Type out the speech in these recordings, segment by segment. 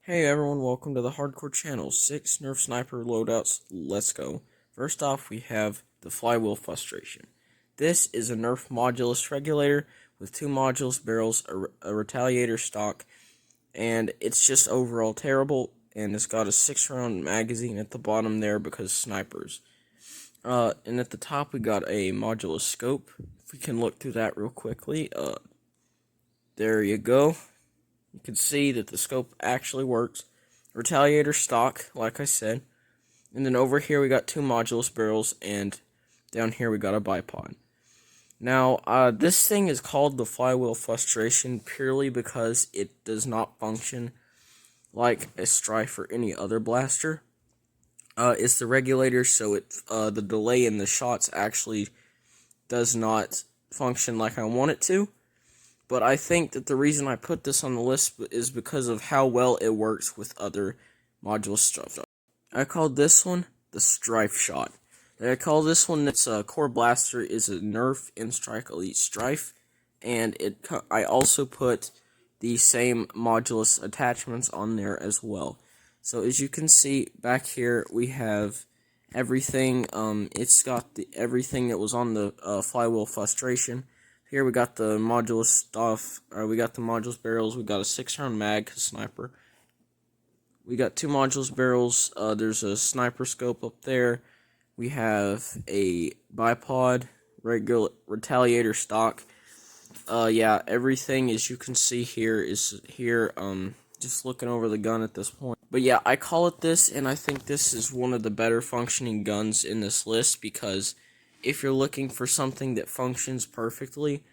Hey everyone, welcome to the Hardcore Channel. 6 Nerf Sniper Loadouts, let's go. First off, we have the Flywheel Frustration. This is a Nerf modulus regulator with 2 modulus barrels, a retaliator stock, and it's just overall terrible, and it's got a 6-round magazine at the bottom there because snipers. And at the top we got a modulus scope. If we can look through that real quickly, there you go. You can see that the scope actually works. Retaliator stock, like I said. And then over here we got 2 modulus barrels, and down here we got a bipod. Now, this thing is called the Flywheel Frustration purely because it does not function like a Strife or any other blaster. It's the regulator, so the delay in the shots actually does not function like I want it to. But I think that the reason I put this on the list is because of how well it works with other module stuff. I called this one the Strife Shot. And I call this one its core blaster is a Nerf N-Strike Elite Strife, and I also put the same modulus attachments on there as well. So as you can see back here, we have everything. It's got everything that was on the Flywheel Frustration. Here we got the modulus stuff, we got the modulus barrels, we got a 6-round mag, sniper. We got 2 modulus barrels, there's a sniper scope up there. We have a bipod, regular retaliator stock. Yeah, everything as you can see here is here, just looking over the gun at this point. But yeah, I call it this, and I think this is one of the better functioning guns in this list because if you're looking for something that functions perfectly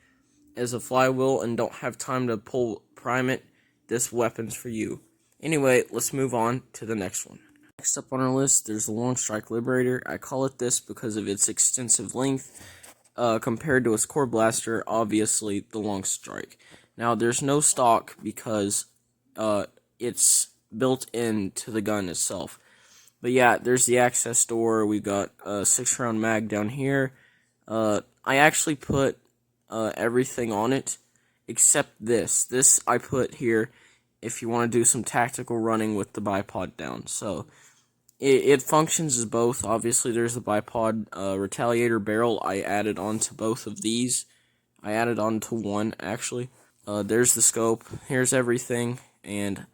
as a flywheel and don't have time to prime it, this weapon's for you. Anyway, let's move on to the next one. Next up on our list, there's the Long Strike Liberator. I call it this because of its extensive length compared to its core blaster, obviously the Long Strike. Now, there's no stock because it's built into the gun itself. But yeah, there's the access door. We've got a 6-round mag down here. I actually put everything on it except this. This I put here if you want to do some tactical running with the bipod down. So it functions as both. Obviously, there's the bipod retaliator barrel. I added onto both of these. I added onto one actually. There's the scope. Here's everything, and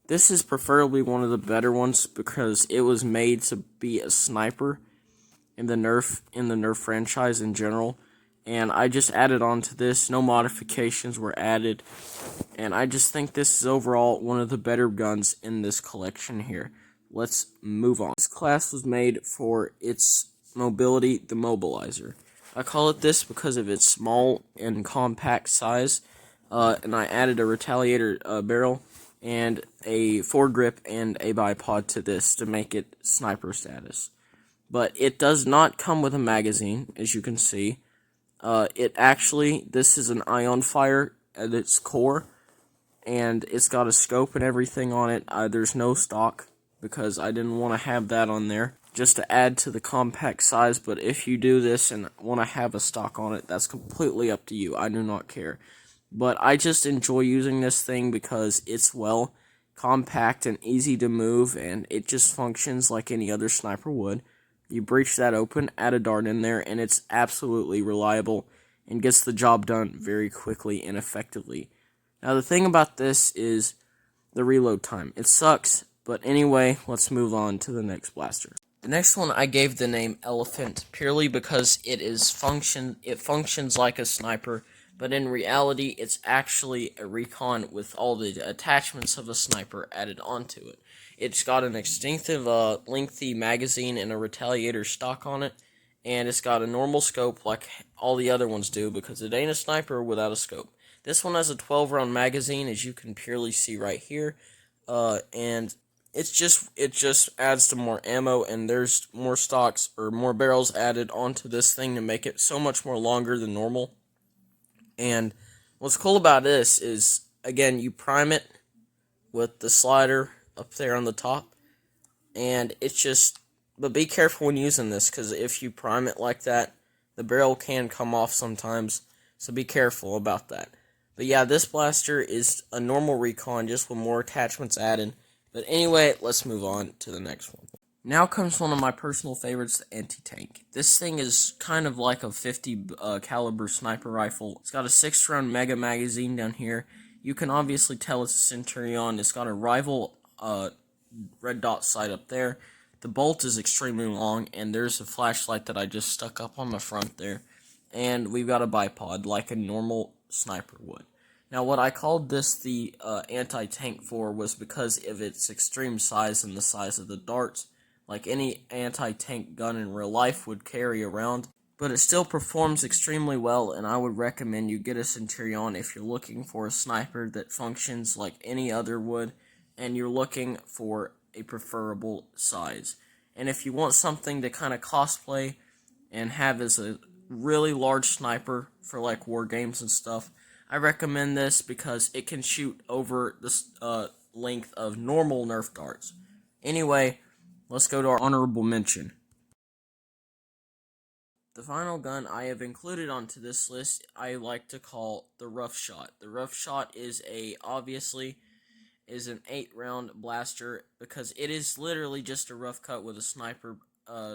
this is preferably one of the better ones because it was made to be a sniper in the Nerf franchise in general. And I just added on to this. No modifications were added. And I just think this is overall one of the better guns in this collection here. Let's move on. This class was made for its mobility, the Mobilizer. I call it this because of its small and compact size. And I added a retaliator barrel and a foregrip and a bipod to this to make it sniper status. But it does not come with a magazine, as you can see. This is an ion fire at its core, and it's got a scope and everything on it. There's no stock, because I didn't want to have that on there, just to add to the compact size, but if you do this and want to have a stock on it, that's completely up to you. I do not care. But I just enjoy using this thing because it's, well, compact and easy to move, and it just functions like any other sniper would. You breach that open, add a dart in there, and it's absolutely reliable and gets the job done very quickly and effectively. Now, the thing about this is the reload time. It sucks, but anyway, let's move on to the next blaster. The next one I gave the name Elephant purely because it functions like a sniper, but in reality, it's actually a recon with all the attachments of a sniper added onto it. It's got an extensive, lengthy magazine and a retaliator stock on it, and it's got a normal scope like all the other ones do because it ain't a sniper without a scope. This one has a 12-round magazine, as you can purely see right here, and it just adds to more ammo, and there's more stocks or more barrels added onto this thing to make it so much more longer than normal. And what's cool about this is, again, you prime it with the slider up there on the top, and it's just, but be careful when using this, because if you prime it like that, the barrel can come off sometimes, so be careful about that. But yeah, this blaster is a normal recon, just with more attachments added, But anyway, let's move on to the next one. Now comes one of my personal favorites, the Antitank. This thing is kind of like a 50 caliber sniper rifle. It's got a 6-round mega magazine down here. You can obviously tell it's a Centurion. It's got a rival red dot sight up there. The bolt is extremely long, and there's a flashlight that I just stuck up on the front there. And we've got a bipod like a normal sniper would. Now, what I called this the anti-tank for was because of its extreme size and the size of the darts, like any anti-tank gun in real life would carry around. But it still performs extremely well, and I would recommend you get a Centurion if you're looking for a sniper that functions like any other would, and you're looking for a preferable size. And if you want something to kind of cosplay and have as a really large sniper for like war games and stuff, I recommend this because it can shoot over the length of normal Nerf darts. Anyway, let's go to our honorable mention. The final gun I have included onto this list I like to call the Rough Shot. The Rough Shot is obviously an 8-round blaster because it is literally just a rough cut with a sniper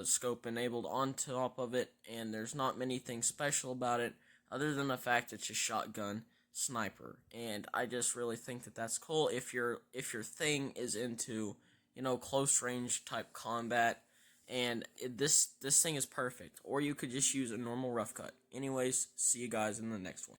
scope enabled on top of it, and there's not many things special about it other than the fact it's a shotgun sniper. And I just really think that that's cool if your thing is into, close range type combat. And this thing is perfect. Or you could just use a normal rough cut. Anyways, see you guys in the next one.